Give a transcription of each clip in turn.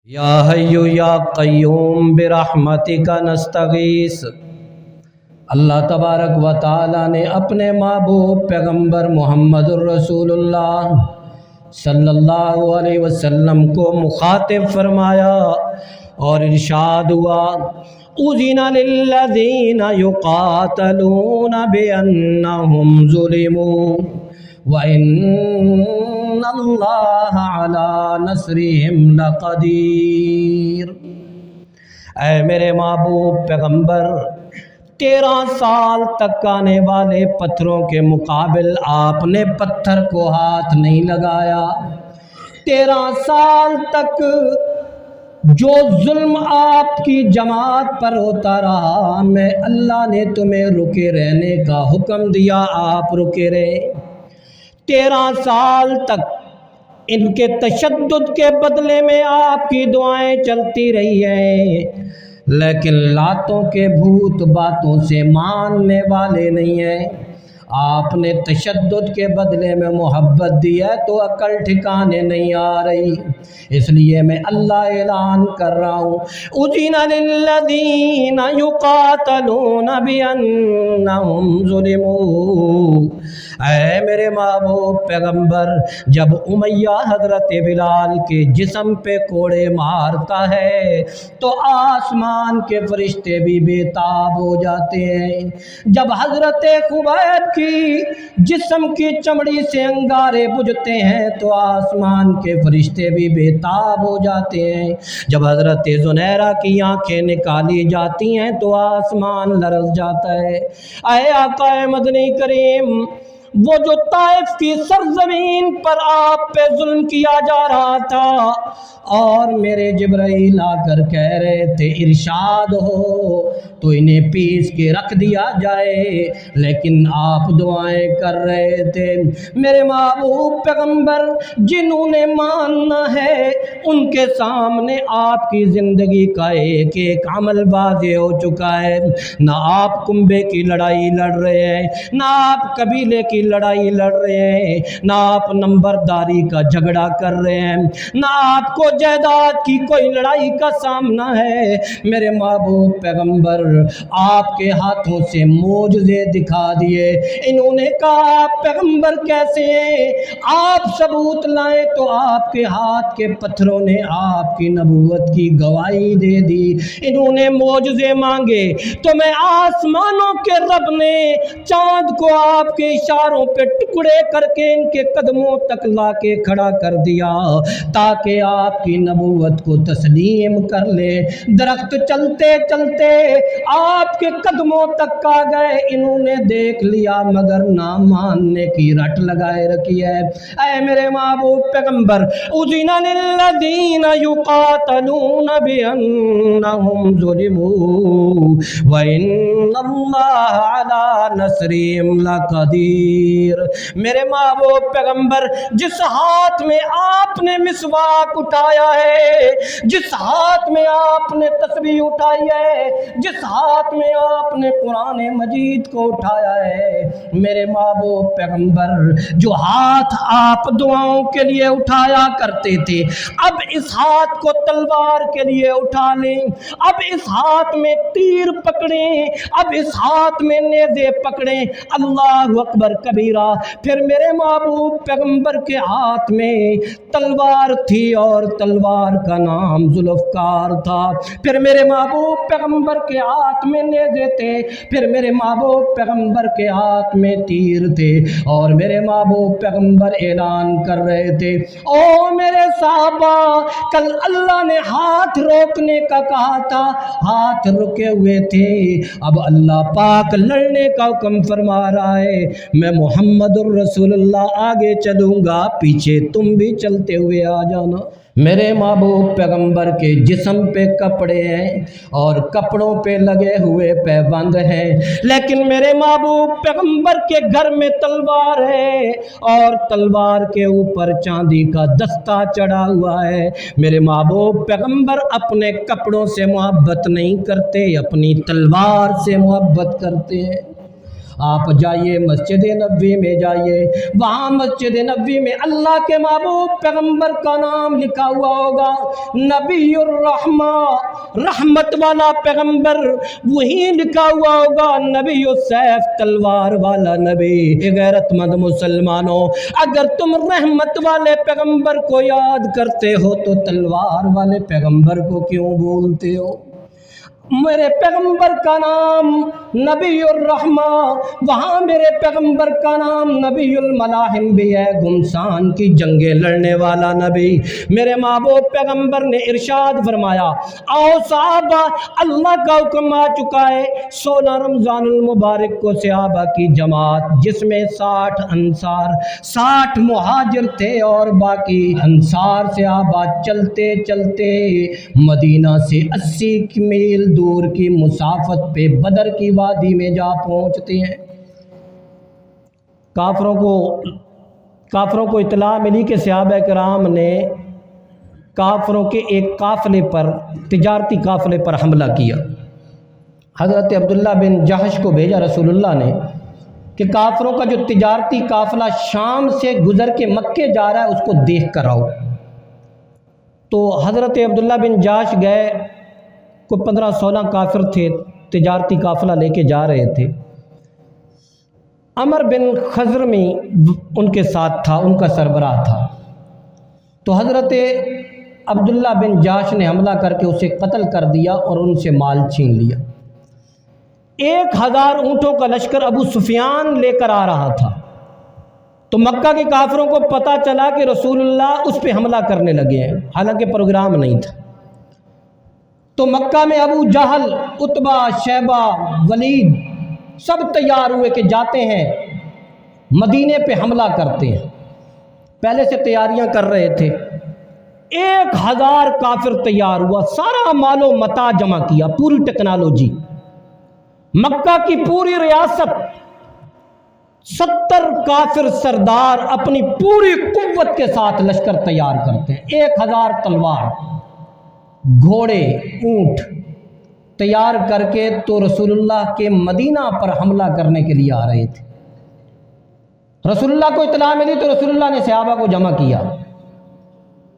یا حی یا قیوم برحمتک نستغیث۔ اللہ تبارک و تعالی نے اپنے محبوب پیغمبر محمد الرسول اللہ صلی اللہ علیہ وسلم کو مخاطب فرمایا اور ارشاد ہوا، اذن للذین یقاتلون بانہم ظلموا وَإِنَّ اللَّهَ عَلَى نَصْرِهِمْ لَقَدِيرٌ۔ اے میرے محبوب پیغمبر، 13 سال تک آنے والے پتھروں کے مقابل آپ نے پتھر کو ہاتھ نہیں لگایا۔ 13 سال تک جو ظلم آپ کی جماعت پر ہوتا رہا، میں اللہ نے تمہیں رکے رہنے کا حکم دیا، آپ رکے رہے۔ 13 سال تک ان کے تشدد کے بدلے میں آپ کی دعائیں چلتی رہی ہیں، لیکن لاتوں کے بھوت باتوں سے ماننے والے نہیں ہیں۔ آپ نے تشدد کے بدلے میں محبت دی ہے تو عقل ٹھکانے نہیں آ رہی، اس لیے میں اللہ اعلان کر رہا ہوں، اذن للذین یقاتلون بانہم ظلموا۔ اے میرے محبوب پیغمبر، جب امیہ حضرت بلال کے جسم پہ کوڑے مارتا ہے تو آسمان کے فرشتے بھی بے تاب ہو جاتے ہیں۔ جب حضرت خبیب کی جسم کی چمڑی سے انگارے بجھتے ہیں تو آسمان کے فرشتے بھی بے تاب ہو جاتے ہیں۔ جب حضرت زنیرہ کی آنکھیں نکالی جاتی ہیں تو آسمان لرز جاتا ہے۔ اے آقا مدنی کریم، وہ جو طائف کی سرزمین پر آپ پہ ظلم کیا جا رہا تھا اور میرے جبرائیل آ کر کہہ رہے تھے ارشاد ہو تو انہیں پیس کے رکھ دیا جائے، لیکن آپ دعائیں کر رہے تھے۔ میرے محبوب پیغمبر، جنہوں نے ماننا ہے ان کے سامنے آپ کی زندگی کا ایک ایک عمل واضح ہو چکا ہے۔ نہ آپ کنبے کی لڑائی لڑ رہے ہیں، نہ آپ قبیلے کی لڑائی لڑ رہے ہیں، نہ آپ نمبرداری کا جھگڑا کر رہے ہیں، نہ آپ کو جائیداد کی کوئی لڑائی کا سامنا ہے۔ میرے محبوب پیغمبر، آپ کے ہاتھوں سے معجزے دکھا دیے۔ انہوں نے کہا آپ پیغمبر کیسے ہیں؟ آپ ثبوت لائیں تو آپ کے ہاتھ کے پتھروں نے آپ کی نبوت کی گواہی دے دی۔ انہوں نے معجزے مانگے تو میں آسمانوں کے رب نے چاند کو آپ کے اشاروں پہ ٹکڑے کر کے ان کے قدموں تک لا کے کھڑا کر دیا تاکہ آپ کی نبوت کو تسلیم کر لے۔ درخت چلتے چلتے آپ کے قدموں تک آ گئے، انہوں نے دیکھ لیا مگر نہ ماننے کی رٹ لگائے رکھی ہے۔ اے میرے محبوب پیغمبر، اذن للذین یقاتلون بانہم ظلموا وان اللہ علی نصرہم لقدیر۔ میرے محبوب پیغمبر، جس ہاتھ میں آپ نے مسواک اٹھایا ہے، جس ہاتھ میں آپ نے تسبیح اٹھائی ہے، جس ہاتھ میں آپ نے قرآن مجید کو اٹھایا ہے، میرے محبوب پیغمبر، جو ہاتھ آپ دعاؤں کے لیے اٹھایا کرتے تھے، اب اس ہاتھ کو تلوار کے لیے اٹھا لیں، اب اس ہاتھ میں تیر پکڑیں، اب اس ہاتھ میں نیزے پکڑیں۔ اللہ اکبر کبیرہ۔ پھر میرے محبوب پیغمبر کے ہاتھ میں تلوار تھی اور تلوار کا نام ذوالفقار تھا۔ پھر میرے محبوب پیغمبر کے ہاتھ میں نیزے تھے، پھر میرے محبوب پیغمبر کے ہاتھ میں تیر تھے، اور میرے محبوب پیغمبر اعلان کر رہے تھے، او میرے صحابہ، کل اللہ نے ہاتھ روکنے کا کہا تھا، ہاتھ رکے ہوئے تھے، اب اللہ پاک لڑنے کا حکم فرما رہا ہے، میں محمد الرسول اللہ آگے چلوں گا، پیچھے تم بھی چلتے ہوئے آ جانا۔ میرے محبوب پیغمبر کے جسم پہ کپڑے ہیں اور کپڑوں پہ لگے ہوئے پیبند ہیں، لیکن میرے محبوب پیغمبر کے گھر میں تلوار ہے اور تلوار کے اوپر چاندی کا دستہ چڑھا ہوا ہے۔ میرے محبوب پیغمبر اپنے کپڑوں سے محبت نہیں کرتے، اپنی تلوار سے محبت کرتے ہیں۔ آپ جائیے مسجد نبوی میں جائیے, وہاں مسجد نبوی میں اللہ کے محبوب پیغمبر کا نام لکھا ہوا ہوگا, نبی الرحمہ, رحمت والا پیغمبر, وہی لکھا ہوا ہوگا نبی السیف, تلوار والا نبی. غیرت مند مسلمانوں, اگر تم رحمت والے پیغمبر کو یاد کرتے ہو تو تلوار والے پیغمبر کو کیوں بھولتے ہو؟ میرے پیغمبر کا نام نبی الرحمہ, وہاں میرے پیغمبر کا نام نبی الملاحم بھی ہے, گمسان کی جنگیں لڑنے والا نبی. میرے محبوب پیغمبر نے ارشاد فرمایا, آؤ صحابہ, اللہ کا حکم آ چکا ہے, 16 رمضان المبارک کو صحابہ کی جماعت جس میں 60 انصار 60 مہاجر تھے اور باقی انصار صحابہ چلتے چلتے مدینہ سے 80 میل دور کی مسافت پہ بدر کی وادی میں جا پہنچتے ہیں. کافروں کو اطلاع ملی کہ صحابہ کرام نے کافروں کے ایک قافلے پر, تجارتی قافلے پر حملہ کیا. حضرت عبداللہ بن جہش کو بھیجا رسول اللہ نے کہ کافروں کا جو تجارتی قافلہ شام سے گزر کے مکے جا رہا ہے اس کو دیکھ کر آؤ. تو حضرت عبداللہ بن جہش گئے, کو 15-16 کافر تھے, تجارتی قافلہ لے کے جا رہے تھے. عمر بن خزرمی ان کے ساتھ تھا, ان کا سربراہ تھا. تو حضرت عبداللہ بن جہش نے حملہ کر کے اسے قتل کر دیا اور ان سے مال چھین لیا. 1000 اونٹوں کا لشکر ابو سفیان لے کر آ رہا تھا. تو مکہ کے کافروں کو پتہ چلا کہ رسول اللہ اس پہ حملہ کرنے لگے ہیں, حالانکہ پروگرام نہیں تھا. تو مکہ میں ابو جہل, عتبہ, شیبہ, ولید سب تیار ہوئے کہ جاتے ہیں مدینے پہ حملہ کرتے ہیں. پہلے سے تیاریاں کر رہے تھے. 1000 کافر تیار ہوا, سارا مال و متاع جمع کیا, پوری ٹیکنالوجی. مکہ کی پوری ریاست 70 کافر سردار اپنی پوری قوت کے ساتھ لشکر تیار کرتے ہیں. 1000 تلوار, گھوڑے, اونٹ تیار کر کے تو رسول اللہ کے مدینہ پر حملہ کرنے کے لیے آ رہے تھے. رسول اللہ کو اطلاع ملی تو رسول اللہ نے صحابہ کو جمع کیا,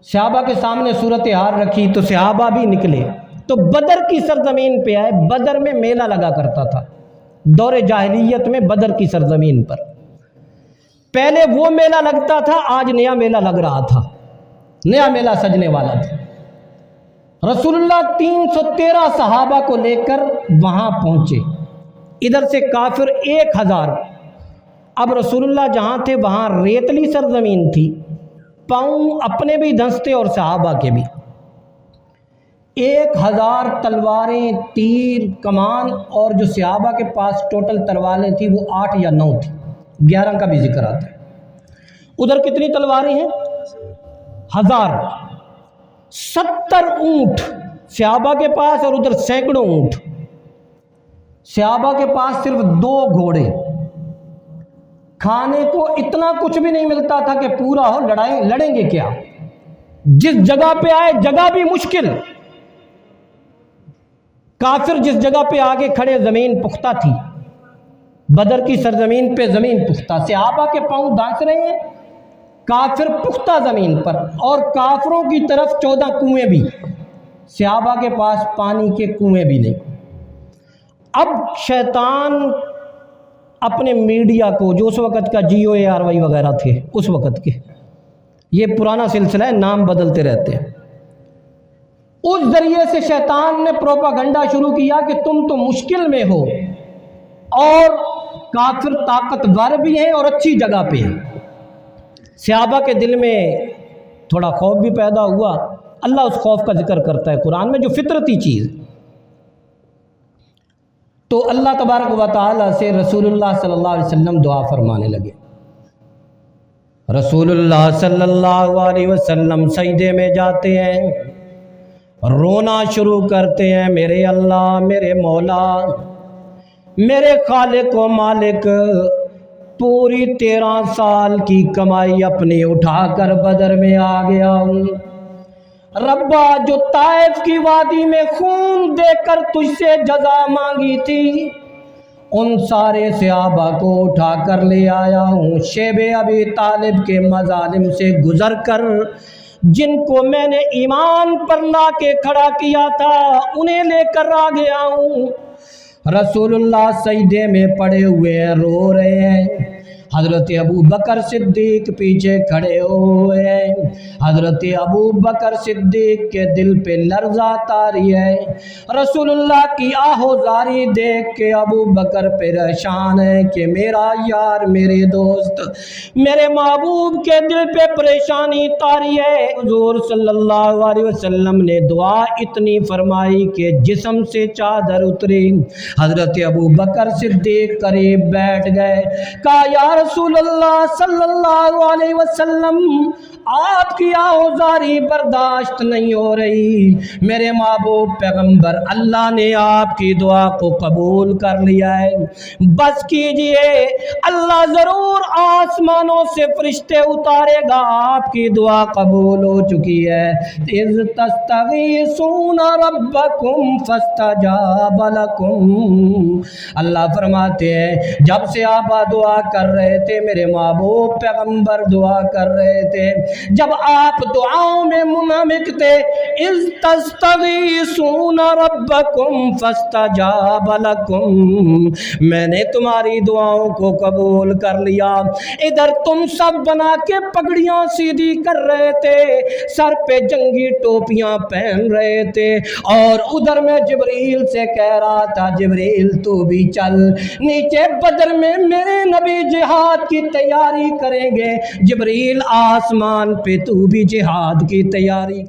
صحابہ کے سامنے صورتحال رکھی تو صحابہ بھی نکلے. تو بدر کی سرزمین پہ آئے. بدر میں میلہ لگا کرتا تھا دور جاہلیت میں, بدر کی سرزمین پر. پہلے وہ میلہ لگتا تھا, آج نیا میلہ لگ رہا تھا, نیا میلہ سجنے والا تھا. رسول اللہ 313 صحابہ کو لے کر وہاں پہنچے. ادھر سے کافر 1000. اب رسول اللہ جہاں تھے وہاں ریتلی سرزمین تھی, پاؤں اپنے بھی دھنستے اور صحابہ کے بھی. 1000 تلواریں, تیر, کمان, اور جو صحابہ کے پاس ٹوٹل تلواریں تھیں وہ 8 یا 9 تھیں, 11 کا بھی ذکر آتا ہے. ادھر کتنی تلواریں ہیں؟ 1000. 70 اونٹ صحابہ کے پاس اور ادھر سینکڑوں اونٹ. صحابہ کے پاس صرف 2 گھوڑے. کھانے کو اتنا کچھ بھی نہیں ملتا تھا کہ پورا ہو, لڑیں گے کیا؟ جس جگہ پہ آئے جگہ بھی مشکل. کافر جس جگہ پہ آگے کھڑے زمین پختہ تھی, بدر کی سرزمین پہ زمین پختہ. صحابہ کے پاؤں دھانس رہے ہیں, کافر پختہ زمین پر, اور کافروں کی طرف 14 کنویں بھی, صحابہ کے پاس پانی کے کنویں بھی نہیں. اب شیطان اپنے میڈیا کو, جو اس وقت کا GOARY وغیرہ تھے اس وقت کے, یہ پرانا سلسلہ ہے, نام بدلتے رہتے ہیں, اس ذریعے سے شیطان نے پروپاگنڈا شروع کیا کہ تم تو مشکل میں ہو اور کافر طاقتور بھی ہیں اور اچھی جگہ پہ ہیں. صحابہ کے دل میں تھوڑا خوف بھی پیدا ہوا. اللہ اس خوف کا ذکر کرتا ہے قرآن میں, جو فطرتی چیز. تو اللہ تبارک و تعالیٰ سے رسول اللہ صلی اللہ علیہ وسلم دعا فرمانے لگے. رسول اللہ صلی اللہ علیہ وسلم سجدے میں جاتے ہیں, رونا شروع کرتے ہیں, میرے اللہ, میرے مولا, میرے خالق و مالک, پوری 13 سال کی کمائی اپنی اٹھا کر بدر میں آ گیا ہوں. ربا, جو طائف کی وادی میں خون دے کر تجھ سے جزا مانگی تھی ان سارے صحابہ کو اٹھا کر لے آیا ہوں، شیب ابی طالب کے مظالم سے گزر کر جن کو میں نے ایمان پر لا کے کھڑا کیا تھا انہیں لے کر آ گیا ہوں۔ رسول اللہ سجدے میں پڑے ہوئے ہیں، رو رہے ہیں۔ حضرت ابو بکر صدیق پیچھے کھڑے ہوئے ہیں۔ حضرت ابو بکر صدیق کے دل پہ لرزہ طاری ہے۔ رسول اللہ کی آہوزاری دیکھ کے ابو بکر پریشان ہے کہ میرا یار، میرے دوست، میرے محبوب کے دل پہ پریشانی طاری ہے۔ حضور صلی اللہ علیہ وسلم نے دعا اتنی فرمائی کہ جسم سے چادر اتری۔ حضرت ابو بکر صدیق قریب بیٹھ گئے، کہا یا رسول اللہ صلی اللہ علیہ وسلم، آپ کی آہوزاری برداشت نہیں ہو رہی۔ میرے محبوب پیغمبر، اللہ نے آپ کی دعا کو قبول کر لیا ہے، بس کیجئے، اللہ ضرور آسمانوں سے فرشتے اتارے گا، آپ کی دعا قبول ہو چکی ہے۔ اذ تستغیثون ربکم فاستجاب لکم، اللہ فرماتے ہیں جب سے آپ دعا کر رہے تھے، میرے محبوب پیغمبر دعا کر رہے تھے، جب آپ دعاؤں میں منہمک تھے، اذ تستغیثون ربکم فاستجاب لکم، میں نے تمہاری دعاؤں کو قبول کر لیا۔ ادھر تم سب بنا کے پگڑیاں سیدھی کر رہے تھے، سر پہ جنگی ٹوپیاں پہن رہے تھے، اور ادھر میں جبریل سے کہہ رہا تھا جبریل تو بھی چل، نیچے بدر میں میرے نبی جہاد کی تیاری کریں گے، جبریل آسمان پہ تو بھی جہاد کی تیاری کر